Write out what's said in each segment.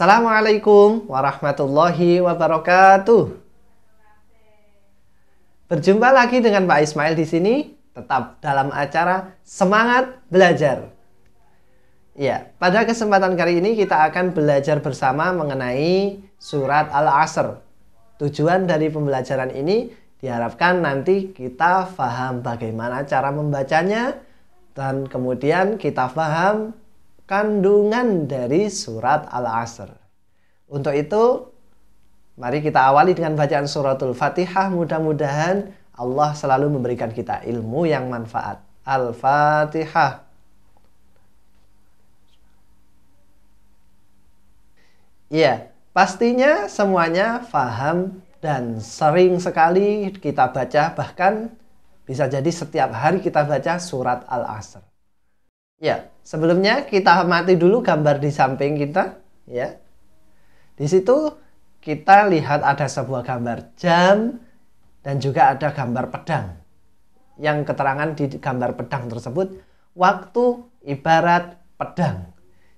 Assalamualaikum warahmatullahi wabarakatuh. Berjumpa lagi dengan Pak Ismail di sini, tetap dalam acara Semangat Belajar. Ya, pada kesempatan kali ini kita akan belajar bersama mengenai surat Al-Asr. Tujuan dari pembelajaran ini diharapkan nanti kita paham bagaimana cara membacanya dan kemudian kita paham kandungan dari surat Al-Asr. Untuk itu, mari kita awali dengan bacaan suratul Fatihah. Mudah-mudahan Allah selalu memberikan kita ilmu yang manfaat. Al-Fatihah. Ya, pastinya semuanya paham dan sering sekali kita baca, bahkan bisa jadi setiap hari kita baca surat Al-Asr. Ya, sebelumnya kita amati dulu gambar di samping kita, ya. Di situ kita lihat ada sebuah gambar jam dan juga ada gambar pedang. Yang keterangan di gambar pedang tersebut, waktu ibarat pedang.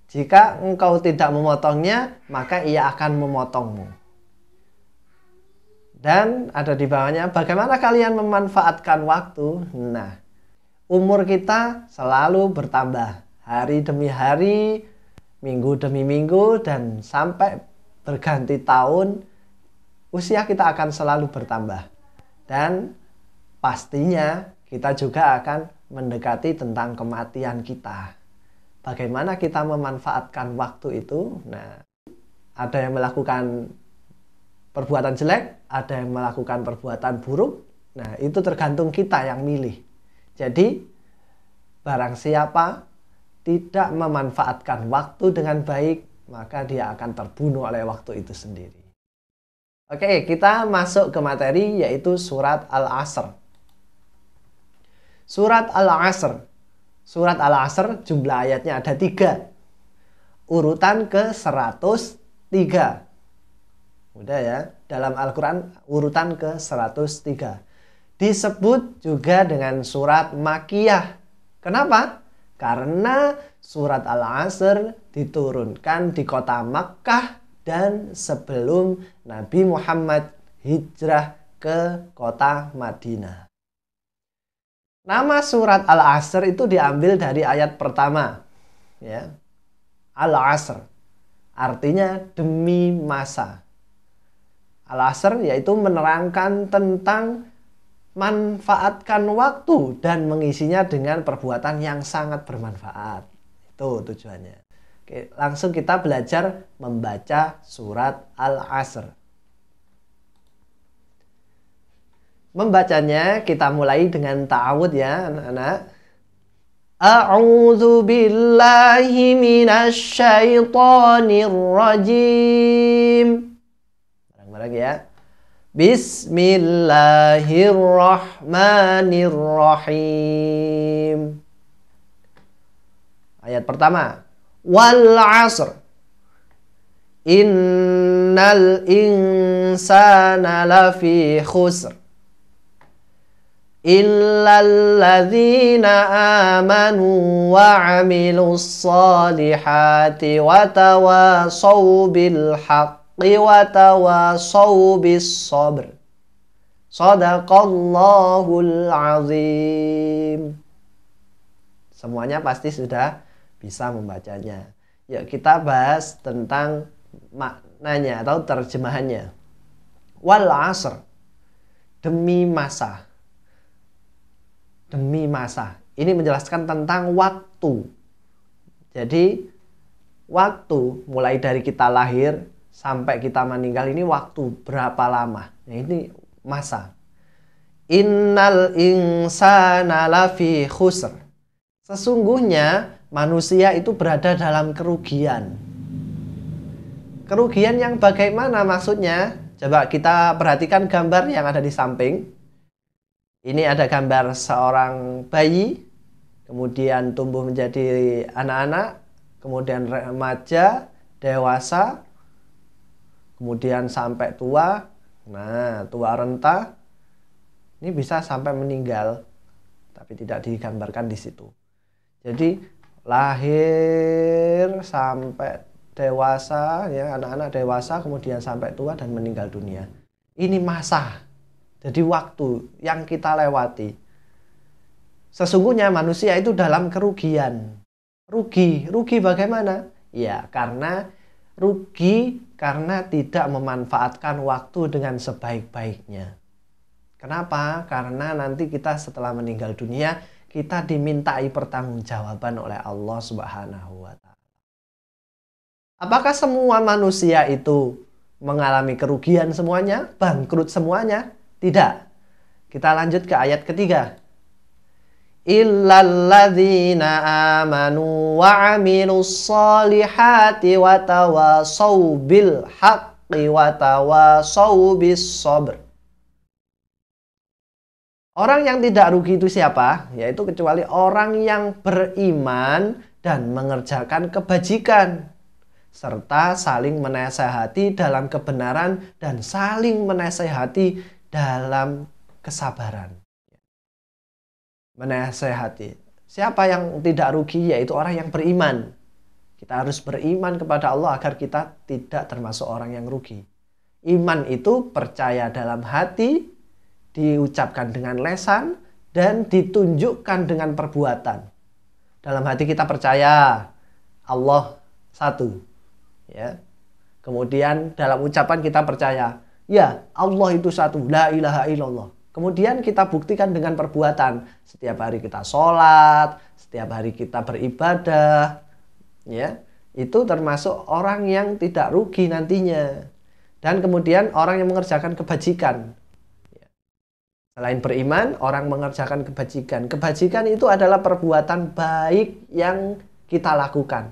Jika engkau tidak memotongnya, maka ia akan memotongmu. Dan ada di bawahnya, bagaimana kalian memanfaatkan waktu? Nah, umur kita selalu bertambah hari demi hari, minggu demi minggu, dan sampai berganti tahun usia kita akan selalu bertambah. Dan pastinya kita juga akan mendekati tentang kematian kita. Bagaimana kita memanfaatkan waktu itu? Nah, ada yang melakukan perbuatan jelek, ada yang melakukan perbuatan buruk. Nah, itu tergantung kita yang milih. Jadi, barang siapa tidak memanfaatkan waktu dengan baik, maka dia akan terbunuh oleh waktu itu sendiri. Oke, kita masuk ke materi, yaitu surat Al-Asr. Surat Al-Asr. Surat Al-Asr jumlah ayatnya ada 3. Urutan ke 103. Mudah ya, dalam Al-Quran urutan ke 103. Disebut juga dengan surat Makkiyah. Kenapa? Karena surat Al-Asr diturunkan di kota Makkah dan sebelum Nabi Muhammad hijrah ke kota Madinah. Nama surat Al-Asr itu diambil dari ayat pertama. Ya. Al-Asr artinya demi masa. Al-Asr yaitu menerangkan tentang manfaatkan waktu dan mengisinya dengan perbuatan yang sangat bermanfaat. Itu tujuannya. Oke, langsung kita belajar membaca surat Al-Asr. Membacanya kita mulai dengan ta'awud ya anak-anak. A'udzu billahi minasy syaithanir rajim. Bareng-bareng ya. Bismillahirrahmanirrahim. Ayat pertama. Wal 'asr. Innal insana lafi khusr. Illal ladzina amanu wa 'amilus solihati wa tawasaw bil haqq wa tawasaw bis sabr. Shadaqallahul azim. Semuanya pasti sudah bisa membacanya. Yuk kita bahas tentang maknanya atau terjemahannya. Wal 'asr, demi masa. Demi masa. Ini menjelaskan tentang waktu. Jadi waktu mulai dari kita lahir sampai kita meninggal ini waktu berapa lama? Nah, ini masa. Innal insana lafi khusr. Sesungguhnya manusia itu berada dalam kerugian. Kerugian yang bagaimana maksudnya? Coba kita perhatikan gambar yang ada di samping. Ini ada gambar seorang bayi, kemudian tumbuh menjadi anak-anak, kemudian remaja, dewasa, kemudian sampai tua. Nah, tua renta. Ini bisa sampai meninggal, tapi tidak digambarkan di situ. Jadi lahir sampai dewasa, ya, anak-anak dewasa, kemudian sampai tua dan meninggal dunia. Ini masa, jadi waktu yang kita lewati. Sesungguhnya manusia itu dalam kerugian. Rugi bagaimana? Ya, rugi karena tidak memanfaatkan waktu dengan sebaik-baiknya. Kenapa? Karena nanti kita setelah meninggal dunia, kita dimintai pertanggungjawaban oleh Allah Subhanahu wa Ta'ala. Apakah semua manusia itu mengalami kerugian semuanya? Bangkrut semuanya? Tidak. Kita lanjut ke ayat ketiga. Illalladzina amanu wa amilus solihati wa tawasau bil haqqi wa tawasau bis sabr. Orang yang tidak rugi itu siapa? Yaitu kecuali orang yang beriman dan mengerjakan kebajikan, serta saling menasehati dalam kebenaran dan saling menasehati dalam kesabaran. Menasehati. Siapa yang tidak rugi? Yaitu orang yang beriman. Kita harus beriman kepada Allah agar kita tidak termasuk orang yang rugi. Iman itu percaya dalam hati, diucapkan dengan lisan, dan ditunjukkan dengan perbuatan. Dalam hati kita percaya Allah satu. Ya. Kemudian dalam ucapan kita percaya, ya Allah itu satu, la ilaha illallah. Kemudian kita buktikan dengan perbuatan. Setiap hari kita sholat, setiap hari kita beribadah. Ya, itu termasuk orang yang tidak rugi nantinya. Dan kemudian orang yang mengerjakan kebajikan. Selain beriman, orang mengerjakan kebajikan. Kebajikan itu adalah perbuatan baik yang kita lakukan.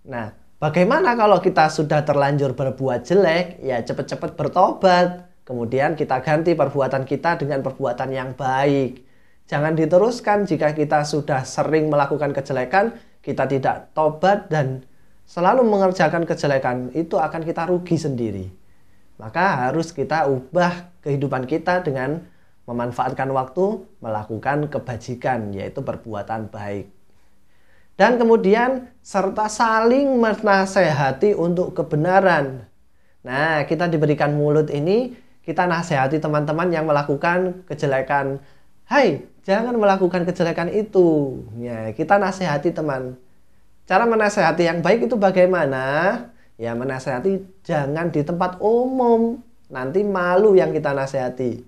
Nah, bagaimana kalau kita sudah terlanjur berbuat jelek? Ya, cepat-cepat bertobat. Kemudian kita ganti perbuatan kita dengan perbuatan yang baik. Jangan diteruskan jika kita sudah sering melakukan kejelekan, kita tidak tobat dan selalu mengerjakan kejelekan, itu akan kita rugi sendiri. Maka harus kita ubah kehidupan kita dengan memanfaatkan waktu, melakukan kebajikan, yaitu perbuatan baik. Dan kemudian serta saling menasehati untuk kebenaran. Nah, kita diberikan mulut ini, kita nasihati teman-teman yang melakukan kejelekan. Hai, jangan melakukan kejelekan itu. Ya, kita nasihati teman. Cara menasihati yang baik itu bagaimana? Ya, menasihati jangan di tempat umum. Nanti malu yang kita nasihati.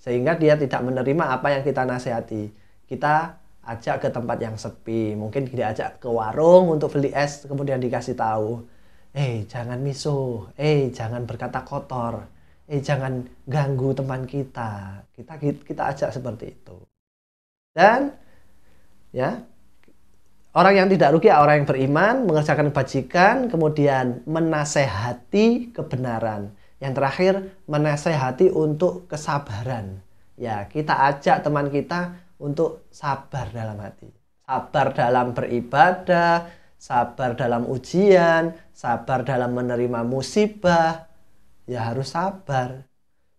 Sehingga dia tidak menerima apa yang kita nasihati. Kita ajak ke tempat yang sepi. Mungkin diajak ke warung untuk beli es, kemudian dikasih tahu. Jangan misuh. Jangan berkata kotor. Jangan ganggu teman kita. Kita ajak seperti itu. Dan ya, orang yang tidak rugi orang yang beriman, mengerjakan kebajikan, kemudian menasehati kebenaran. Yang terakhir, menasehati untuk kesabaran. Ya, kita ajak teman kita untuk sabar dalam hati. Sabar dalam beribadah, sabar dalam ujian, sabar dalam menerima musibah. Ya harus sabar.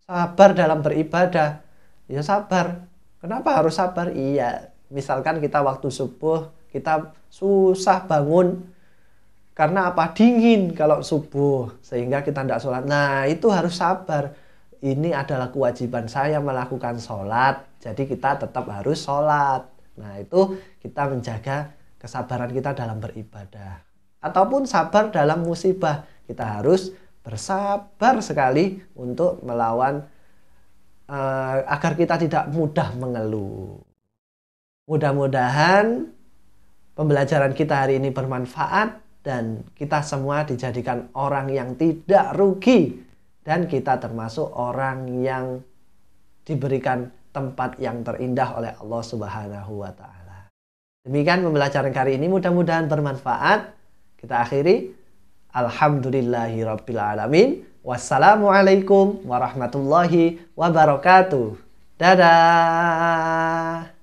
Sabar dalam beribadah. Ya sabar. Kenapa harus sabar? Iya, misalkan kita waktu subuh, kita susah bangun. Karena apa? Dingin kalau subuh. Sehingga kita tidak sholat. Nah, itu harus sabar. Ini adalah kewajiban saya melakukan sholat. Jadi kita tetap harus sholat. Nah, itu kita menjaga kesabaran kita dalam beribadah. Ataupun sabar dalam musibah. Kita harus bersabar sekali untuk melawan agar kita tidak mudah mengeluh. Mudah-mudahan pembelajaran kita hari ini bermanfaat dan kita semua dijadikan orang yang tidak rugi dan kita termasuk orang yang diberikan tempat yang terindah oleh Allah Subhanahu wa Ta'ala. Demikian pembelajaran kali ini, mudah-mudahan bermanfaat. Kita akhiri. Alhamdulillahirabbil alamin. Wassalamualaikum warahmatullahi wabarakatuh. Dadah.